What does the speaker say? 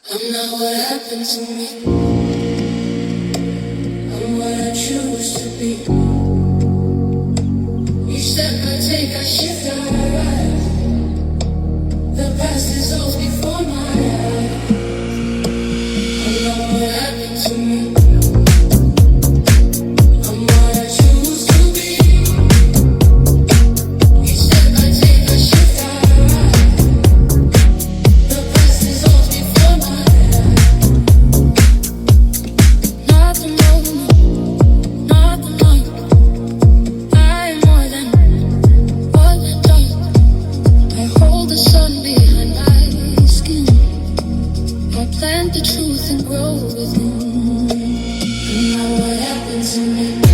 I'm not what happened to me. I'm what I choose to be. Each step I take, I shift, I rise. The past dissolves before my eyes. I'm not what happened to me. I'm what I choose to be. Each step I take, I shift, I rise. The past dissolves before my eyes. Not the moment, not the night. I am more than all the dark. I hold the sun behind my skin. I plant the truth and grow within. And now what happened to me?